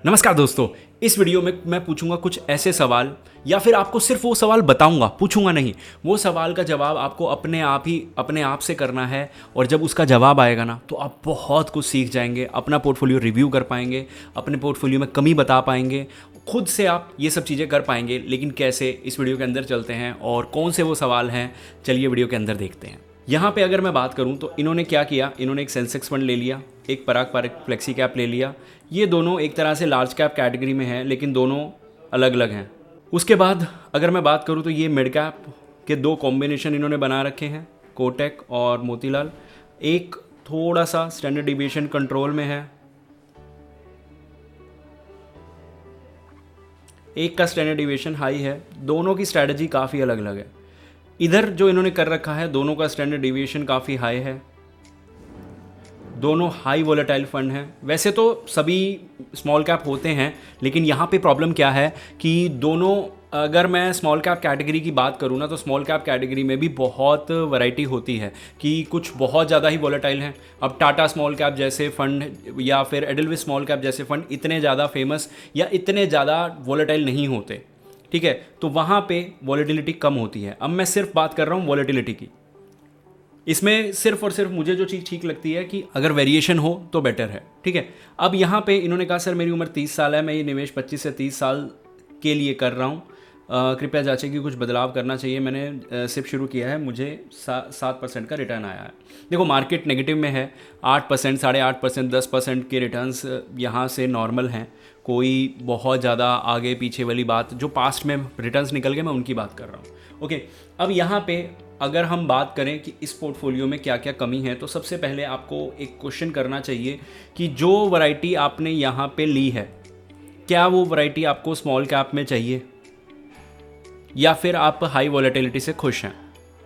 नमस्कार दोस्तों। इस वीडियो में मैं पूछूंगा कुछ ऐसे सवाल या फिर आपको सिर्फ वो सवाल बताऊंगा, पूछूंगा नहीं। वो सवाल का जवाब आपको अपने आप से करना है और जब उसका जवाब आएगा ना तो आप बहुत कुछ सीख जाएंगे, अपना पोर्टफोलियो रिव्यू कर पाएंगे, अपने पोर्टफोलियो में कमी बता पाएंगे, खुद से आप ये सब चीज़ें कर पाएंगे। लेकिन कैसे, इस वीडियो के अंदर चलते हैं और कौन से वो सवाल हैं, चलिए वीडियो के अंदर देखते हैं। यहाँ पे अगर मैं बात करूँ तो इन्होंने क्या किया, इन्होंने एक सेंसेक्स फंड ले लिया, एक पराग पारक फ्लेक्सी कैप ले लिया। ये दोनों एक तरह से लार्ज कैप कैटेगरी में हैं, लेकिन दोनों अलग अलग हैं। उसके बाद अगर मैं बात करूँ तो ये मिड कैप के दो कॉम्बिनेशन इन्होंने बना रखे हैं, कोटक और मोतीलाल। एक थोड़ा सा स्टैंडर्ड डिविएशन कंट्रोल में है, एक का स्टैंडर्ड डिविएशन हाई है। दोनों की स्ट्रैटेजी काफ़ी अलग अलग है। इधर जो इन्होंने कर रखा है, दोनों का स्टैंडर्ड डिविएशन काफ़ी हाई है, दोनों हाई वोलेटाइल फंड हैं। वैसे तो सभी स्मॉल कैप होते हैं, लेकिन यहाँ पे प्रॉब्लम क्या है कि दोनों, अगर मैं स्मॉल कैप कैटेगरी की बात करूँ ना तो स्मॉल कैप कैटेगरी में भी बहुत वैरायटी होती है कि कुछ बहुत ज़्यादा ही वोलेटाइल हैं। अब टाटा स्मॉल कैप जैसे फंड या फिर एडलविस स्मॉल कैप जैसे फंड इतने ज़्यादा फेमस या इतने ज़्यादा वोलेटाइल नहीं होते, ठीक है, तो वहाँ पे वॉलेटिलिटी कम होती है। अब मैं सिर्फ बात कर रहा हूँ वॉलेटिलिटी की। इसमें सिर्फ और सिर्फ मुझे जो चीज़ ठीक लगती है कि अगर वेरिएशन हो तो बेटर है, ठीक है। अब यहाँ पे इन्होंने कहा सर मेरी उम्र 30 साल है, मैं ये निवेश 25 से 30 साल के लिए कर रहा हूँ, कृपया जांचें कि कुछ बदलाव करना चाहिए। मैंने सिप शुरू किया है, मुझे 7% का रिटर्न आया है। देखो मार्केट नेगेटिव में है, 8%, 8.5%, 10% के रिटर्न्स यहाँ से नॉर्मल हैं। कोई बहुत ज़्यादा आगे पीछे वाली बात, जो पास्ट में रिटर्न्स निकल गए मैं उनकी बात कर रहा हूँ, ओके। अब यहाँ पे अगर हम बात करें कि इस पोर्टफोलियो में क्या क्या कमी है, तो सबसे पहले आपको एक क्वेश्चन करना चाहिए कि जो वैरायटी आपने यहाँ पे ली है, क्या वो वैरायटी आपको स्मॉल कैप में चाहिए या फिर आप हाई वॉलेटिलिटी से खुश हैं।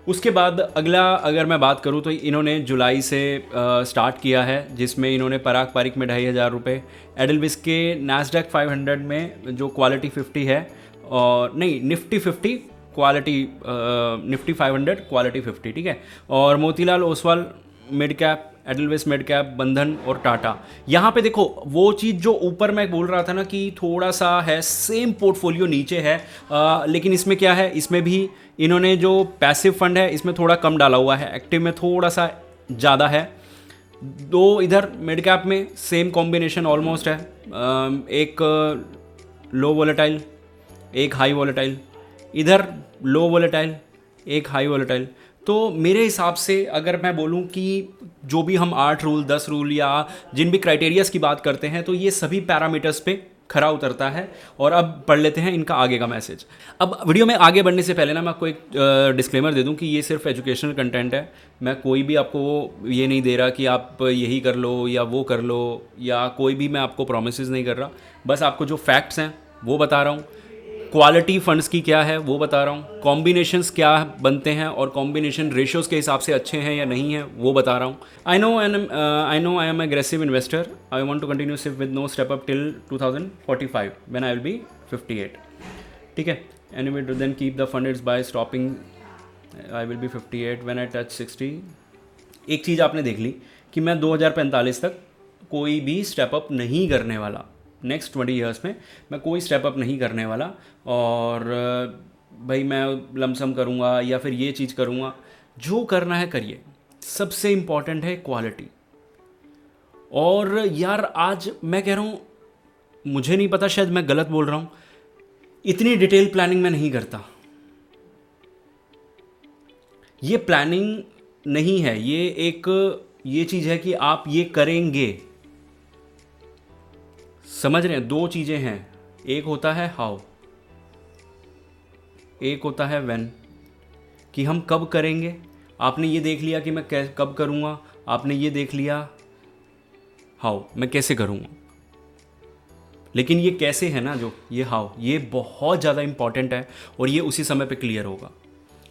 उसके बाद अगला अगर मैं बात करूँ तो इन्होंने जुलाई से स्टार्ट किया है, जिसमें इन्होंने पराग पारिक में 2,500 रुपये, एडलविस के नैस्डैक 500 में जो क्वालिटी 50 है, और नहीं निफ्टी 50 क्वालिटी, निफ्टी 500 क्वालिटी 50, ठीक है, और Motilal Oswal mid cap, Edelweiss mid cap, Bandhan और टाटा। यहाँ पे देखो वो चीज़ जो ऊपर मैं बोल रहा था ना कि थोड़ा सा है, सेम पोर्टफोलियो नीचे है, लेकिन इसमें क्या है, इसमें भी इन्होंने जो पैसिव फंड है इसमें थोड़ा कम डाला हुआ है, एक्टिव में थोड़ा सा ज़्यादा है। दो इधर मिड कैप में सेम कॉम्बिनेशन ऑलमोस्ट है, एक लो वोलेटाइल, एक हाई वोलेटाइल, इधर लो वोलेटाइल, एक हाई वोलेटाइल। तो मेरे हिसाब से अगर मैं बोलूं कि जो भी हम 8 रूल 10 रूल या जिन भी क्राइटेरियाज की बात करते हैं, तो ये सभी पैरामीटर्स पे खरा उतरता है। और अब पढ़ लेते हैं इनका आगे का मैसेज। अब वीडियो में आगे बढ़ने से पहले ना मैं आपको एक डिस्क्लेमर दे दूं कि ये सिर्फ एजुकेशनल कंटेंट है। मैं कोई भी आपको ये नहीं दे रहा कि आप यही कर लो या वो कर लो, या कोई भी मैं आपको प्रोमिसेस नहीं कर रहा। बस आपको जो फैक्ट्स हैं वो बता रहा हूँ, क्वालिटी फंड्स की क्या है वो बता रहा हूँ, कॉम्बिनेशंस क्या बनते हैं और कॉम्बिनेशन रेशियोज के हिसाब से अच्छे हैं या नहीं हैं वो बता रहा हूँ। I know I am aggressive investor, I want to continue सिर्फ with no step up till 2045 when I will be 58, ठीक है। Anyway then keep the fund it's by stopping, I will be 58 when I touch 60। एक चीज़ आपने देख ली कि मैं 2045 तक कोई भी स्टेप अप नहीं करने वाला, नेक्स्ट 20 ईयर्स में मैं कोई स्टेप अप नहीं करने वाला। और भाई मैं लमसम करूँगा या फिर ये चीज़ करूँगा, जो करना है करिए, सबसे इम्पॉर्टेंट है क्वालिटी। और यार आज मैं कह रहा हूँ, मुझे नहीं पता, शायद मैं गलत बोल रहा हूँ, इतनी डिटेल प्लानिंग मैं नहीं करता। ये प्लानिंग नहीं है, ये चीज़ है कि आप ये करेंगे, समझ रहे हैं। दो चीज़ें हैं, एक होता है हाउ, एक होता है व्हेन, कि हम कब करेंगे। आपने ये देख लिया कि मैं कब करूँगा, आपने ये देख लिया हाउ, मैं कैसे करूँगा। लेकिन ये कैसे है ना, जो ये हाउ, ये बहुत ज़्यादा इंपॉर्टेंट है और ये उसी समय पे क्लियर होगा।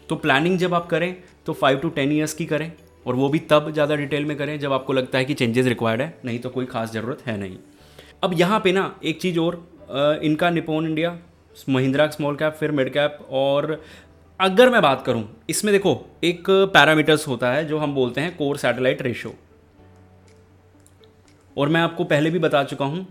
तो प्लानिंग जब आप करें तो 5 to 10 ईयर्स की करें, और वो भी तब ज़्यादा डिटेल में करें जब आपको लगता है कि चेंजेस रिक्वायर्ड है, नहीं तो कोई खास ज़रूरत है नहीं। अब यहाँ पे ना एक चीज़ और, इनका Nippon India, Mahindra small cap, फिर मिड कैप। और अगर मैं बात करूँ इसमें, देखो एक पैरामीटर्स होता है जो हम बोलते हैं कोर सैटेलाइट रेशो, और मैं आपको पहले भी बता चुका हूँ,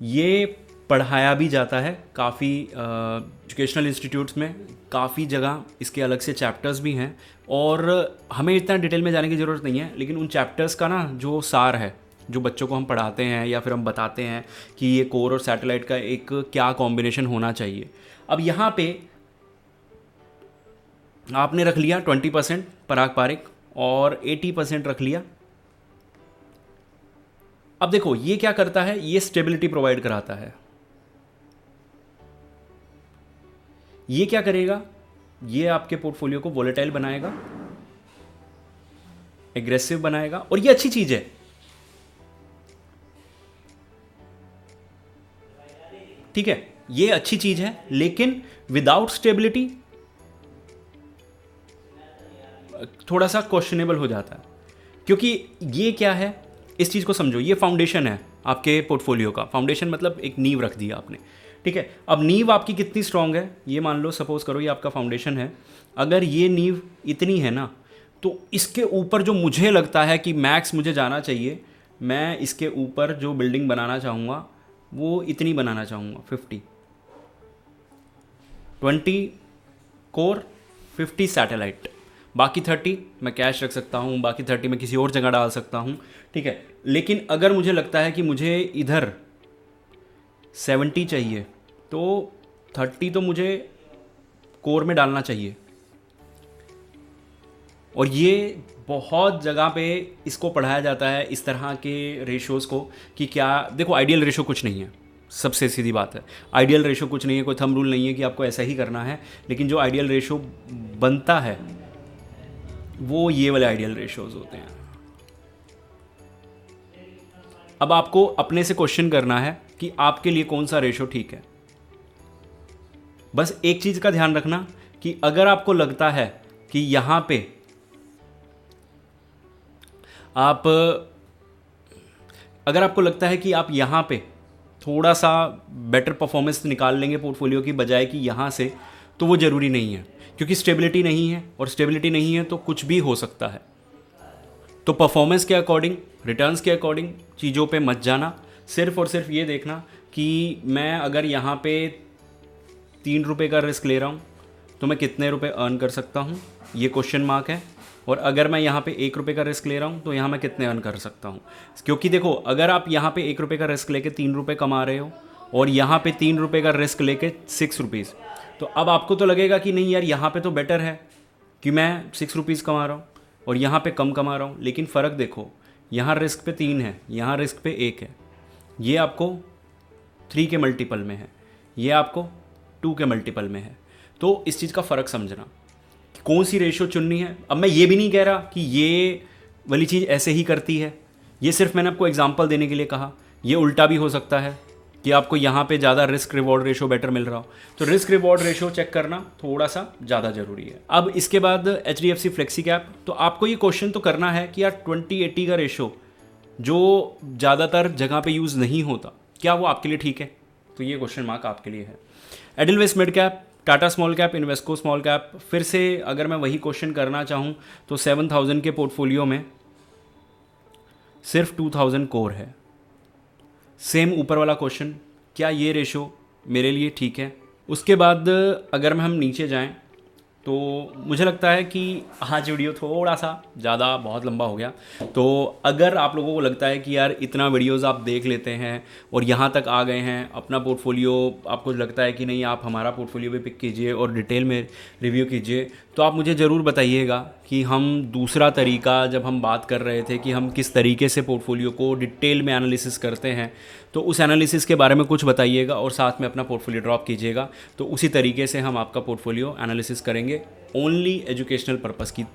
ये पढ़ाया भी जाता है काफ़ी एजुकेशनल इंस्टीट्यूट्स में, काफ़ी जगह इसके अलग से चैप्टर्स भी हैं, और हमें इतना डिटेल में जाने की ज़रूरत नहीं है, लेकिन उन चैप्टर्स का ना जो सार है, जो बच्चों को हम पढ़ाते हैं या फिर हम बताते हैं कि ये कोर और सैटेलाइट का एक क्या कॉम्बिनेशन होना चाहिए। अब यहाँ पे आपने रख लिया 20% पराग पारिक और 80% रख लिया। अब देखो ये क्या करता है, ये स्टेबिलिटी प्रोवाइड कराता है। ये क्या करेगा, ये आपके पोर्टफोलियो को वोलेटाइल बनाएगा, एग्रेसिव बनाएगा, और ये अच्छी चीज है। ठीक है, ये अच्छी चीज है, लेकिन विदाउट स्टेबिलिटी थोड़ा सा क्वेश्चनेबल हो जाता है। क्योंकि ये क्या है, इस चीज़ को समझो, ये फाउंडेशन है आपके पोर्टफोलियो का। फाउंडेशन मतलब एक नींव रख दिया आपने, ठीक है। अब नींव आपकी कितनी स्ट्रांग है, ये मान लो, सपोज करो ये आपका फाउंडेशन है। अगर ये नींव इतनी है ना, तो इसके ऊपर जो मुझे लगता है कि मैक्स मुझे जाना चाहिए, मैं इसके ऊपर जो बिल्डिंग बनाना चाहूँगा वो इतनी बनाना चाहूँगा, 20 कोर 50 सैटेलाइट, बाकी 30 मैं कैश रख सकता हूँ, बाकी 30 मैं किसी और जगह डाल सकता हूँ, ठीक है। लेकिन अगर मुझे लगता है कि मुझे इधर 70 चाहिए, तो 30 तो मुझे कोर में डालना चाहिए। और ये बहुत जगह पे इसको पढ़ाया जाता है, इस तरह के रेशोज़ को, कि क्या, देखो आइडियल रेशो कुछ नहीं है, सबसे सीधी बात है। आइडियल रेशो कुछ नहीं है, कोई थंब रूल नहीं है कि आपको ऐसा ही करना है, लेकिन जो आइडियल रेशो बनता है वो ये वाले आइडियल रेशोज़ होते हैं। अब आपको अपने से क्वेश्चन करना है कि आपके लिए कौन सा रेशो ठीक है। बस एक चीज़ का ध्यान रखना कि अगर आपको लगता है कि यहाँ पे अगर आपको लगता है कि आप यहाँ पे थोड़ा सा बेटर परफॉर्मेंस निकाल लेंगे पोर्टफोलियो की बजाय कि यहाँ से, तो वो ज़रूरी नहीं है, क्योंकि स्टेबिलिटी नहीं है, और स्टेबिलिटी नहीं है तो कुछ भी हो सकता है। तो परफॉर्मेंस के अकॉर्डिंग, रिटर्न्स के अकॉर्डिंग चीज़ों पे मत जाना। सिर्फ और सिर्फ ये देखना कि मैं अगर यहाँ पे 3 रुपये का रिस्क ले रहा हूँ तो मैं कितने रुपए अर्न कर सकता हूँ, ये क्वेश्चन मार्क है। और अगर मैं यहाँ पे 1 रुपये का रिस्क ले रहा हूँ तो यहाँ मैं कितने अर्न कर सकता हूँ। क्योंकि देखो, अगर आप यहाँ पे 1 रुपये का रिस्क लेके 3 रुपये कमा रहे हो, और यहाँ पे 3 रुपये का रिस्क लेके 6 रुपीज़, तो अब आपको तो लगेगा कि नहीं यार, यहाँ पे तो बेटर है कि मैं 6 रुपीज़ कमा रहा हूँ और यहाँ पे कम कमा रहा हूँ। लेकिन फ़र्क देखो, यहाँ रिस्क पे 3 है, यहाँ रिस्क पे 1 है। ये आपको 3 के मल्टीपल में है, ये आपको 2 के मल्टीपल में है। तो इस चीज़ का फ़र्क समझना कि कौन सी रेशो चुननी है। अब मैं ये भी नहीं कह रहा कि ये वाली चीज़ ऐसे ही करती है, ये सिर्फ मैंने आपको एग्जांपल देने के लिए कहा। ये उल्टा भी हो सकता है कि आपको यहाँ पे ज़्यादा रिस्क रिवॉर्ड रेशो बेटर मिल रहा हो, तो रिस्क रिवॉर्ड रेशो चेक करना थोड़ा सा ज़्यादा ज़रूरी है। अब इसके बाद HDFC फ्लेक्सी कैप, तो आपको ये क्वेश्चन तो करना है कि यार 20-80 का रेशो जो ज़्यादातर जगह पे यूज़ नहीं होता, क्या वो आपके लिए ठीक है? तो ये क्वेश्चन मार्क आपके लिए है। Edelweiss mid cap, Tata small cap, Invesco small cap, फिर से अगर मैं वही क्वेश्चन करना चाहूँ तो 7000 के पोर्टफोलियो में सिर्फ 2000 कोर है। सेम ऊपर वाला क्वेश्चन, क्या ये रेशो मेरे लिए ठीक है? उसके बाद अगर हम नीचे जाएं तो मुझे लगता है कि आज वीडियो थोड़ा सा ज़्यादा बहुत लंबा हो गया। तो अगर आप लोगों को लगता है कि यार इतना वीडियोस आप देख लेते हैं और यहाँ तक आ गए हैं, अपना पोर्टफोलियो आपको लगता है कि नहीं आप हमारा पोर्टफोलियो भी पिक कीजिए और डिटेल में रिव्यू कीजिए, तो आप मुझे ज़रूर बताइएगा कि हम दूसरा तरीका, जब हम बात कर रहे थे कि हम किस तरीके से पोर्टफोलियो को डिटेल में एनालिसिस करते हैं, तो उस एनालिसिस के बारे में कुछ बताइएगा और साथ में अपना पोर्टफोलियो ड्रॉप कीजिएगा। तो उसी तरीके से हम आपका पोर्टफोलियो एनालिसिस करेंगे, ओनली एजुकेशनल पर्पस की,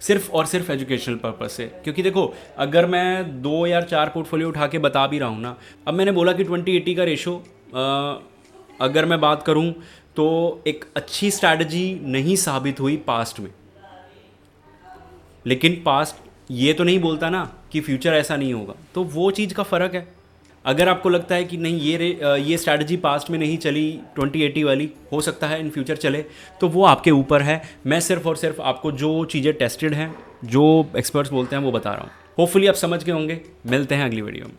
सिर्फ और सिर्फ एजुकेशनल पर्पस से। क्योंकि देखो, अगर मैं 2 या 4 पोर्टफोलियो उठा के बता भी रहा हूँ ना, अब मैंने बोला कि 20-80 का रेशो अगर मैं बात करूँ तो एक अच्छी स्ट्रैटेजी नहीं साबित हुई पास्ट में, लेकिन पास्ट ये तो नहीं बोलता ना कि फ्यूचर ऐसा नहीं होगा। तो वो चीज़ का फ़र्क है। अगर आपको लगता है कि नहीं ये स्ट्रैटेजी पास्ट में नहीं चली 20-80 वाली, हो सकता है इन फ्यूचर चले, तो वो आपके ऊपर है। मैं सिर्फ और सिर्फ आपको जो चीज़ें टेस्टेड हैं, जो एक्सपर्ट्स बोलते हैं, वो बता रहा हूँ। होपफुली आप समझ गए होंगे। मिलते हैं अगली वीडियो में।